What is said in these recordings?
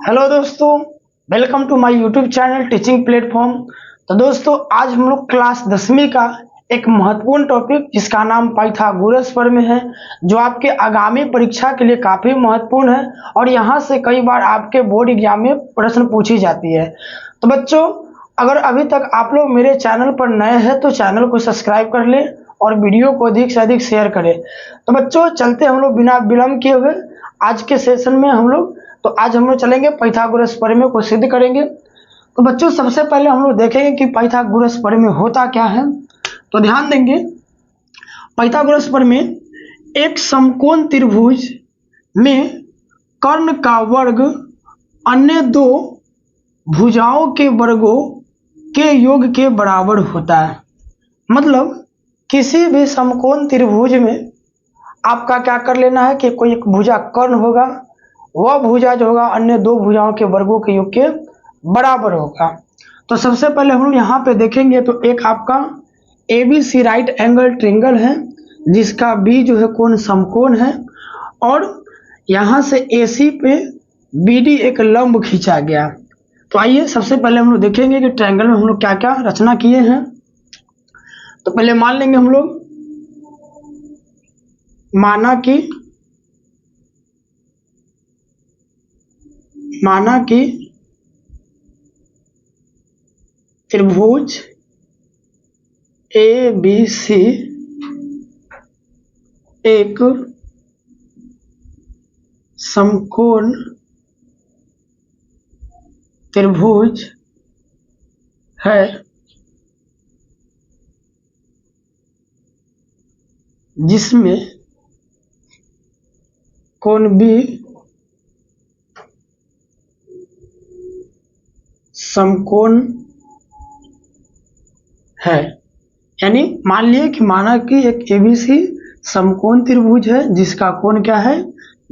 Hello दोस्तों, welcome to my YouTube channel teaching platform. तो दोस्तों, आज हम लोग क्लास 10वीं का एक महत्वपूर्ण टॉपिक जिसका नाम पाइथागोरस प्रमेय है, जो आपके आगामी परीक्षा के लिए काफ़ी महत्वपूर्ण है और यहाँ से कई बार आपके बोर्ड एग्जाम में प्रश्न पूछी जाती है। तो बच्चों, अगर अभी तक आप लोग मेरे चैनल पर नए हैं तो चैनल को सब्सक्राइब कर लें और वीडियो को अधिक से अधिक शेयर करें। तो बच्चों, चलते हम लोग बिना विलम्ब किए हुए आज के सेशन में आज हम लोग चलेंगे पाइथागोरस प्रमेय को सिद्ध करेंगे। तो बच्चों, सबसे पहले हम लोग देखेंगे कि पाइथागोरस प्रमेय होता क्या है। तो ध्यान देंगे, पाइथागोरस प्रमेय एक समकोण त्रिभुज में कर्ण का वर्ग अन्य दो भुजाओं के वर्गों के योग के बराबर होता है। मतलब किसी भी समकोण त्रिभुज में आपका क्या कर लेना है कि कोई एक भुजा कर्ण होगा, वह भुजा जो होगा अन्य दो भुजाओं के वर्गों के योग के बराबर होगा। तो सबसे पहले हम लोग यहाँ पे देखेंगे तो एक आपका ABC राइट एंगल ट्रायंगल है जिसका बी जो है कोण समकोण है और यहाँ से AC पे BD एक लंब खींचा गया। तो आइए सबसे पहले हम लोग देखेंगे कि ट्रायंगल में हम लोग क्या क्या रचना किए हैं। तो पहले मान लेंगे हम लोग, माना कि त्रिभुज ABC एक समकोण त्रिभुज है जिसमें कोण B समकोण है। यानी मान लिए कि माना कि एक ABC समकोण त्रिभुज है जिसका कोण क्या है,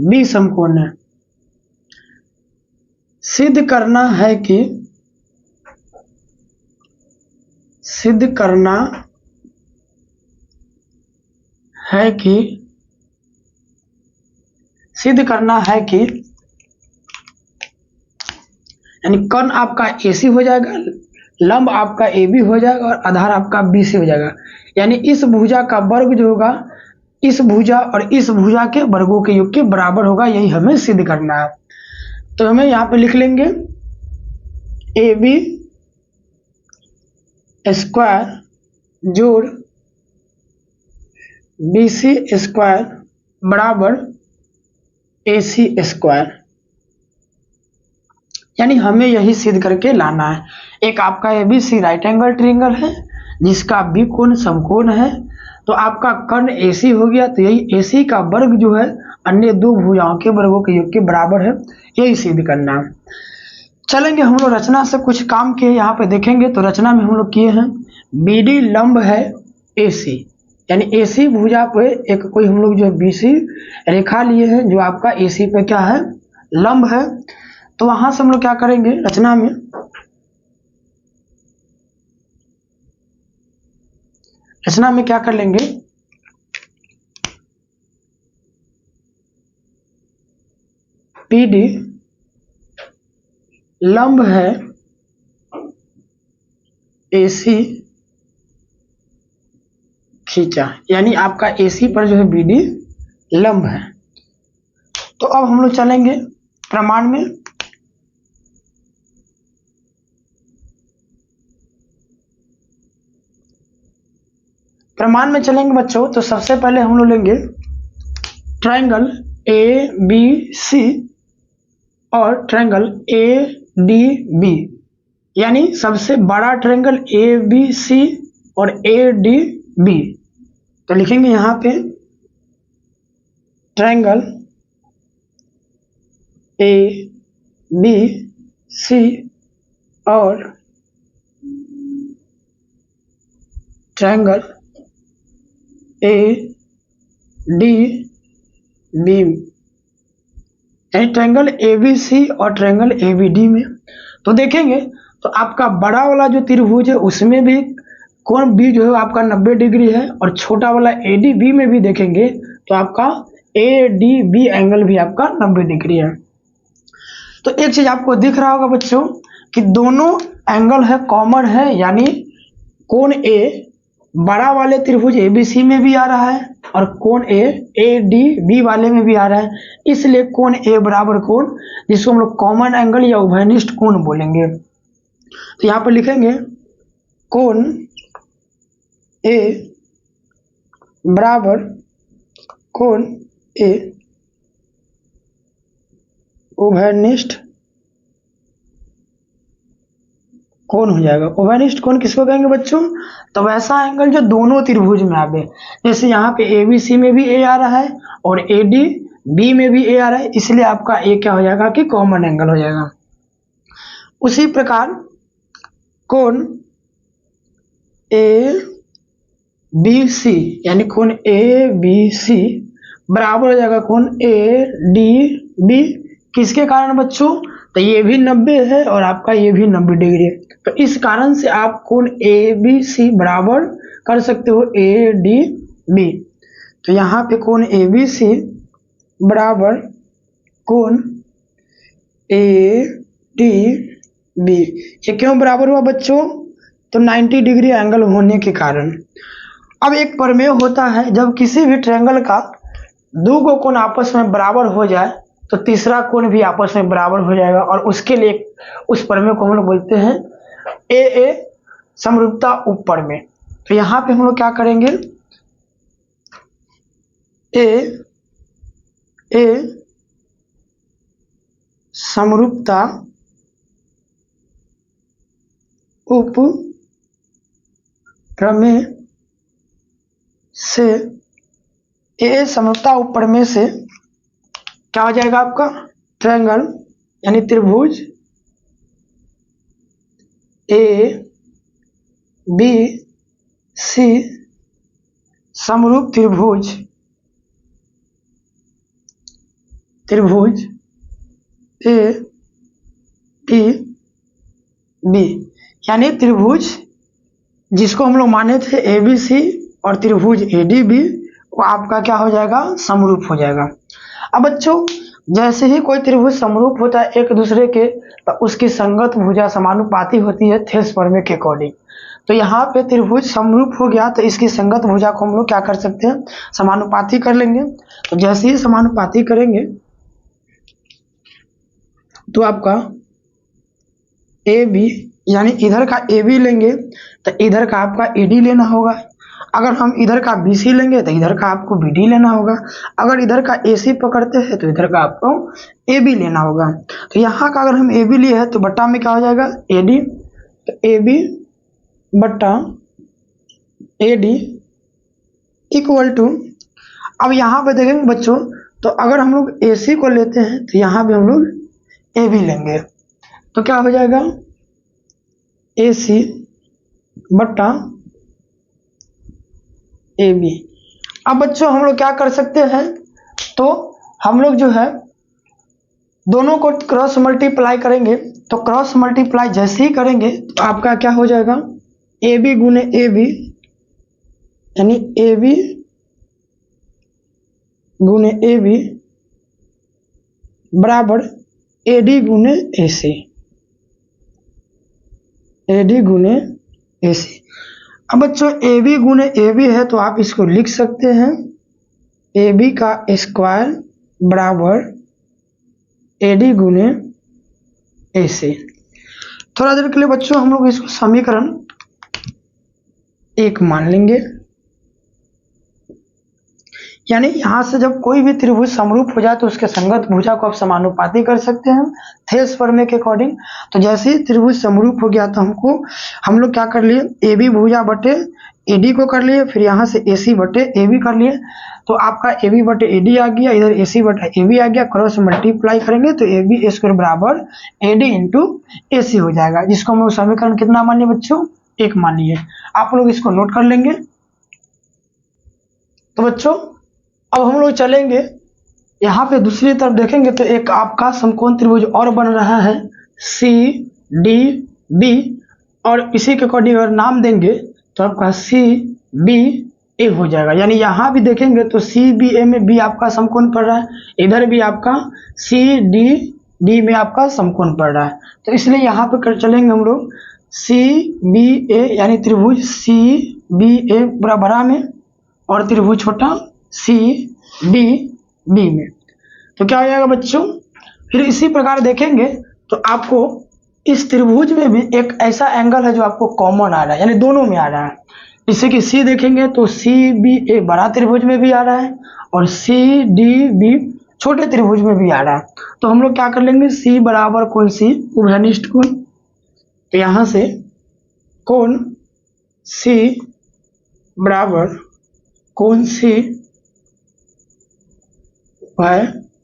B समकोण है। सिद्ध करना है कि यानी कर्ण आपका AC हो जाएगा, लंब आपका AB हो जाएगा और आधार आपका BC हो जाएगा। यानी इस भुजा का वर्ग जो होगा इस भुजा और इस भुजा के वर्गों के योग के बराबर होगा। यही हमें सिद्ध करना है। तो हमें यहाँ पे लिख लेंगे AB स्क्वायर जोड़ BC स्क्वायर बराबर AC स्क्वायर। यानी हमें यही सिद्ध करके लाना है। एक आपका ABC राइट एंगल ट्रायंगल है जिसका B कोण समकोण है। तो आपका कर्ण AC हो गया, तो यही AC का वर्ग जो है अन्य दो भुजाओं के वर्गों के योग के बराबर है। यही सिद्ध करना है। चलेंगे हम लोग रचना से कुछ काम किए यहाँ पे देखेंगे। तो रचना में हम लोग किए हैं BD लंब है AC, यानी AC भुजा पे एक कोई हम लोग जो BC रेखा लिए हैं जो आपका AC पे क्या है, लंब है। तो वहां से हम लोग क्या करेंगे, रचना में क्या कर लेंगे, PD लंब है AC खींचा, यानी आपका AC पर जो है BD लंब है। तो अब हम लोग चलेंगे प्रमाण में। प्रमाण में चलेंगे बच्चों, तो सबसे पहले हम लोग लेंगे ट्रायंगल ABC और ट्रायंगल ADB, यानी सबसे बड़ा ट्रायंगल ABC और ADB। तो लिखेंगे यहाँ पे ट्रायंगल ABC और ट्रायंगल ADB, यानी ट्रायंगल ABC और ट्रायंगल ABD में। तो देखेंगे तो आपका बड़ा वाला जो त्रिभुज है उसमें भी कोण B जो है आपका 90 डिग्री है और छोटा वाला ADB में भी देखेंगे तो आपका ADB एंगल भी आपका 90 डिग्री है। तो एक चीज आपको दिख रहा होगा बच्चों कि दोनों एंगल है कॉमन है, यानी कोण ए बड़ा वाले त्रिभुज एबीसी में भी आ रहा है और कोण ए डी बी वाले में भी आ रहा है, इसलिए कोण ए बराबर कोण, जिसको हम लोग कॉमन एंगल या उभयनिष्ठ कोण बोलेंगे। तो यहां पर लिखेंगे कोण ए बराबर कोण ए उभयनिष्ठ कोण हो जाएगा। उभयनिष्ठ कोण किसको कहेंगे बच्चों? तो वैसा एंगल जो दोनों त्रिभुज में आवे, जैसे यहाँ पे एबीसी में भी ए आ रहा है और एडी बी में भी ए आ रहा है, इसलिए आपका ए क्या हो जाएगा कि कॉमन एंगल हो जाएगा। उसी प्रकार कोण ए बी सी यानी कोण ए बी सी बराबर हो जाएगा कोण ए डी बी। किसके कारण बच्चों? तो ये भी 90 है और आपका ये भी 90 डिग्री है, तो इस कारण से आप कोण ए बी सी बराबर कर सकते हो ए डी बी। तो यहाँ पे कोण ए बी सी बराबर कोण ए डी बी। ये क्यों बराबर हुआ बच्चों? तो 90 डिग्री एंगल होने के कारण। अब एक प्रमेय होता है, जब किसी भी ट्रायंगल का दो को कोण आपस में बराबर हो जाए तो तीसरा कोण भी आपस में बराबर हो जाएगा, और उसके लिए उस प्रमेय को हम लोग बोलते हैं ए समरूपता उपप्रमेय। तो यहाँ पे हम लोग क्या करेंगे, ए समरूपता उपप्रमेय से समरूपता उपप्रमेय से क्या हो जाएगा आपका ट्रायंगल यानी त्रिभुज ए बी सी समरूप त्रिभुज ए डी बी, यानी त्रिभुज जिसको हम लोग माने थे ए बी सी और त्रिभुज ए डी बी, वो आपका क्या हो जाएगा समरूप हो जाएगा। अब बच्चों जैसे ही कोई त्रिभुज समरूप होता है एक दूसरे के, तो उसकी संगत भुजा समानुपाती होती है थेस प्रमेय के अकॉर्डिंग। तो यहाँ पे त्रिभुज समरूप हो गया तो इसकी संगत भुजा को हम लोग क्या कर सकते हैं, समानुपाती कर लेंगे। तो जैसे ही समानुपाती करेंगे तो आपका ए बी यानी इधर का ए बी लेंगे तो इधर का आपका ए डी लेना होगा। अगर हम इधर का बी सी लेंगे तो इधर का आपको बी डी लेना होगा। अगर इधर का ए सी पकड़ते हैं तो इधर का आपको ए बी लेना होगा। तो यहाँ का अगर हम ए बी लिए हैं तो बट्टा में क्या हो जाएगा ए डी, तो ए बी बट्टा ए डी इक्वल टू, अब यहाँ पे देखेंगे बच्चों तो अगर हम लोग ए सी को लेते हैं तो यहाँ पे हम लोग ए बी लेंगे, तो क्या हो जाएगा ए सी बट्टा ए बी। अब बच्चों हम लोग क्या कर सकते हैं, तो हम लोग जो है दोनों को क्रॉस मल्टीप्लाई करेंगे। तो क्रॉस मल्टीप्लाई जैसे ही करेंगे तो आपका क्या हो जाएगा ए बी गुने ए बी यानी ए बी गुने ए बी बराबर ए डी गुने ए सी, ए डी गुने ए सी। अब बच्चों ए बी गुने ए बी है तो आप इसको लिख सकते हैं ए बी का स्क्वायर बराबर ए डी गुने ए सी। थोड़ा देर के लिए बच्चों हम लोग इसको समीकरण 1 मान लेंगे, यानी यहां से जब कोई भी त्रिभुज समरूप हो जाए तो उसके संगत भुजा को आप समानुपाती कर सकते हैं थेस प्रमेय के अकॉर्डिंग। तो जैसे ही त्रिभुज समरूप हो गया तो हम लोग क्या कर लिए ए बी भुजा बटे ए डी को कर लिए, फिर यहाँ से ए सी बटे ए बी कर लिए। तो आपका ए बी बटे ए डी आ गया, इधर ए सी बटे ए बी आ गया, क्रॉस मल्टीप्लाई करेंगे तो ए बी स्क्वायर बराबर ए डी इंटू ए सी हो जाएगा, जिसको हम लोग समीकरण कितना मान लिए बच्चों 1 मान लिए। आप लोग इसको नोट कर लेंगे। तो बच्चों अब हम लोग चलेंगे यहाँ पे दूसरी तरफ देखेंगे तो एक आपका समकोण त्रिभुज और बन रहा है सी डी बी, और इसी के अकॉर्डिंग अगर नाम देंगे तो आपका सी बी ए हो जाएगा। यानी यहाँ भी देखेंगे तो सी बी ए में बी आपका समकोण पड़ रहा है, इधर भी आपका सी डी डी में आपका समकोण पड़ रहा है। तो इसलिए यहाँ पे कर चलेंगे हम लोग सी बी ए, यानी त्रिभुज सी बी ए बड़ा में और त्रिभुज छोटा सी डी बी में। तो क्या हो जाएगा बच्चों, फिर इसी प्रकार देखेंगे तो आपको इस त्रिभुज में भी एक ऐसा एंगल है जो आपको कॉमन आ रहा है, यानी दोनों में आ रहा है। जैसे कि सी देखेंगे तो सी बी ए बड़ा त्रिभुज में भी आ रहा है और सी डी बी छोटे त्रिभुज में भी आ रहा है। तो हम लोग क्या कर लेंगे, सी बराबर कोण सी उभयनिष्ठ कोण। तो यहां से कोण सी बराबर कोण सी उभयनिष्ठ,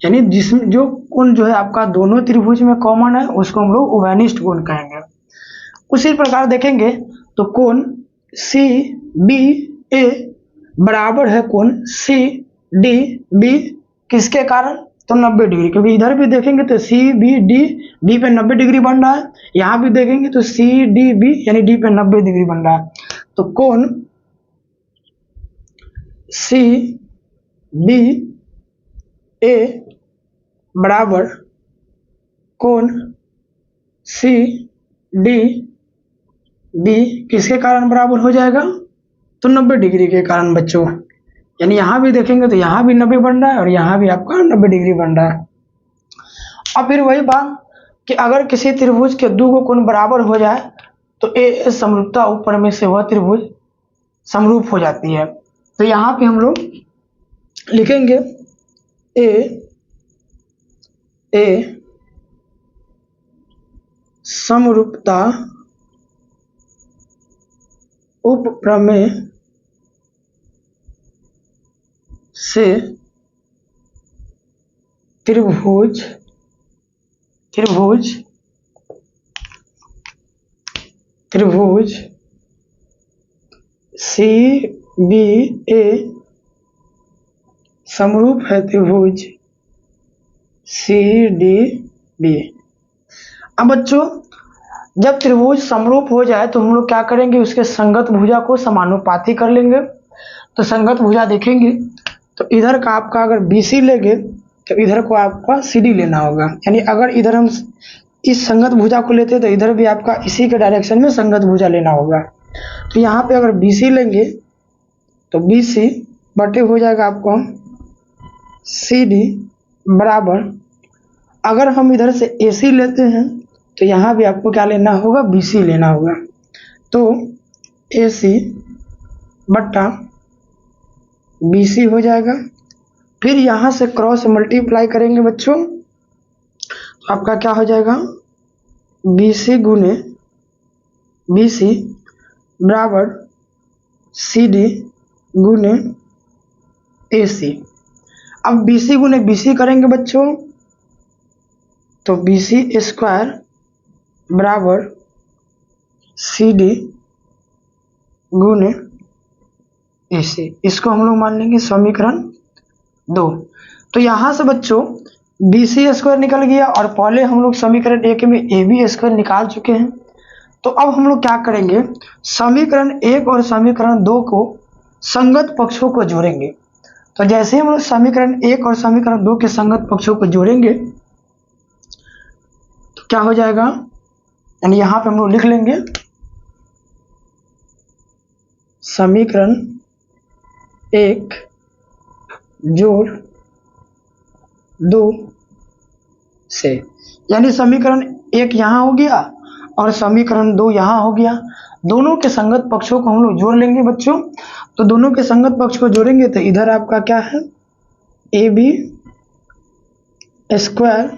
यानी जिसमें जो कोण जो है आपका दोनों त्रिभुज में कॉमन है उसको हम लोग उभयनिष्ठ कोण कहेंगे। उसी प्रकार देखेंगे तो कोण सी बी ए बराबर है कोण सी डी बी, किसके कारण, तो 90 डिग्री, क्योंकि इधर भी देखेंगे तो सी बी डी डी पे 90 डिग्री बन रहा है, यहाँ भी देखेंगे तो सी डी बी यानी डी पे 90 डिग्री बन रहा है। तो कोण सी बी ए बराबर कोण सी डी बी किसके कारण बराबर हो जाएगा, तो 90 डिग्री के कारण बच्चों। यानी यहाँ भी देखेंगे तो यहाँ भी 90 बन रहा है और यहाँ भी आपका 90 डिग्री बन रहा है। अब फिर वही बात कि अगर किसी त्रिभुज के दो कोण बराबर हो जाए तो ए समरूपता ऊपर में से वह त्रिभुज समरूप हो जाती है। तो यहाँ पे हम लोग लिखेंगे ए समरूपता उपप्रमेय से त्रिभुज सी बी ए समरूप है त्रिभुज सी डी बी। अब बच्चों जब त्रिभुज समरूप हो जाए तो हम लोग क्या करेंगे, उसके संगत भुजा को समानुपाती कर लेंगे। तो संगत भुजा देखेंगे तो इधर का आपका अगर BC लेंगे तो इधर को आपका CD लेना होगा, यानी अगर इधर हम इस संगत भुजा को लेते तो इधर भी आपका इसी के डायरेक्शन में संगत भुजा लेना होगा। तो यहाँ पे अगर BC लेंगे तो BC बटे हो जाएगा आपको CD बराबर, अगर हम इधर से AC लेते हैं तो यहाँ भी आपको क्या लेना होगा, BC लेना होगा। तो AC बट्टा BC हो जाएगा। फिर यहाँ से क्रॉस मल्टीप्लाई करेंगे बच्चों तो आपका क्या हो जाएगा, BC गुने BC बराबर CD गुने AC। अब BC गुने BC करेंगे बच्चों तो BC स्क्वायर बराबर CD गुने AC, इसको हम लोग मान लेंगे समीकरण 2। तो यहाँ से बच्चों BC स्क्वायर निकल गया और पहले हम लोग समीकरण 1 में AB स्क्वायर निकाल चुके हैं। तो अब हम लोग क्या करेंगे, समीकरण 1 और समीकरण 2 को संगत पक्षों को जोड़ेंगे। तो जैसे हम लोग समीकरण 1 और समीकरण 2 के संगत पक्षों को जोड़ेंगे तो क्या हो जाएगा, यानी यहाँ पे हम लोग लिख लेंगे समीकरण 1 जोड़ 2 से, यानी समीकरण 1 यहाँ हो गया और समीकरण 2 यहाँ हो गया। दोनों के संगत पक्षों को हम लोग जोड़ लेंगे बच्चों। तो दोनों के संगत पक्ष को जोड़ेंगे तो इधर आपका क्या है, AB स्क्वायर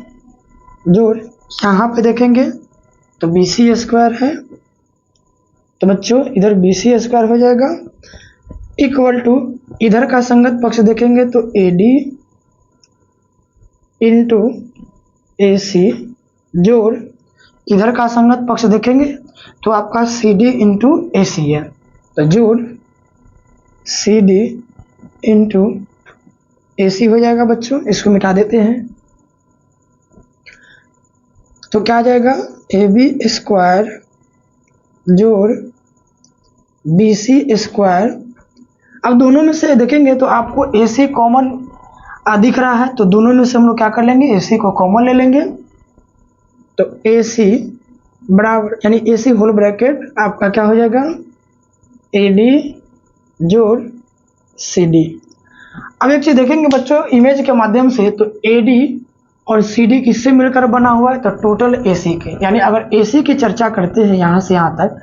जोड़ यहाँ पे देखेंगे तो BC स्क्वायर है, तो बच्चों इधर BC स्क्वायर हो जाएगा इक्वल टू इधर का संगत पक्ष देखेंगे तो AD इंटू AC जोड़ इधर का संगत पक्ष देखेंगे तो आपका CD इंटू AC है, तो जोड़ CD इंटू AC हो जाएगा बच्चों। इसको मिटा देते हैं तो क्या आ जाएगा, AB स्क्वायर जोड़ BC स्क्वायर। अब दोनों में से देखेंगे तो आपको AC कॉमन दिख रहा है, तो दोनों में से हम लोग क्या कर लेंगे, AC को कॉमन ले लेंगे। तो AC बराबर यानी AC होल ब्रैकेट आपका क्या हो जाएगा, AD जोड़ CD। अब एक चीज देखेंगे बच्चों इमेज के माध्यम से, तो AD और CD किससे मिलकर बना हुआ है, तो टोटल AC के, यानी अगर AC की चर्चा करते हैं यहाँ से यहाँ तक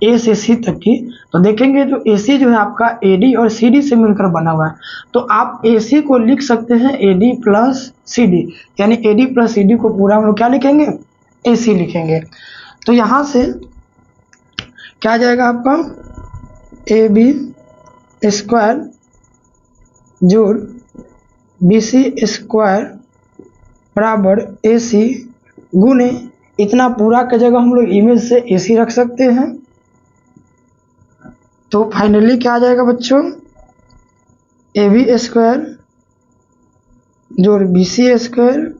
A से C तक की, तो देखेंगे तो AC जो है आपका AD और CD से मिलकर बना हुआ है। तो आप AC को लिख सकते हैं AD प्लस CD, यानी AD प्लस CD को पूरा हम लोग क्या लिखेंगे, AC लिखेंगे। तो यहाँ से क्या आ जाएगा आपका, AB स्क्वायर जोड़ BC स्क्वायर बराबर AC गुने इतना पूरा की जगह हम लोग इमेज से AC रख सकते हैं। तो फाइनली क्या आ जाएगा बच्चों, AB स्क्वायर जोड़ BC स्क्वायर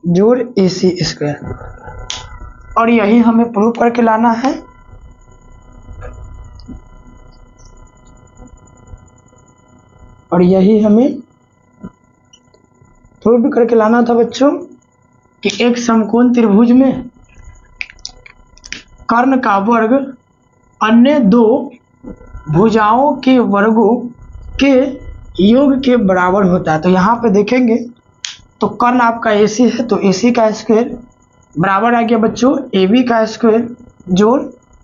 जोड़ AC स्क्वायर, और यही हमें प्रूव करके लाना है। और यही हमें प्रूव करके लाना था बच्चों कि एक समकोण त्रिभुज में कर्ण का वर्ग अन्य दो भुजाओं के वर्गों के योग के बराबर होता है। तो यहाँ पे देखेंगे तो कर्ण आपका AC है, तो AC का स्क्वायर बराबर आ गया बच्चों AB का स्क्वायर जोड़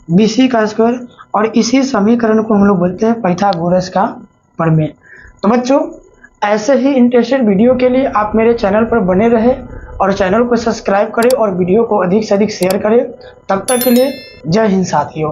BC का स्क्वायर, और इसी समीकरण को हम लोग बोलते हैं पाइथागोरस का प्रमेय। तो बच्चों ऐसे ही इंटरेस्टेड वीडियो के लिए आप मेरे चैनल पर बने रहे और चैनल को सब्सक्राइब करें और वीडियो को अधिक से अधिक शेयर करें। तब तक के लिए जय हिंद साथियों।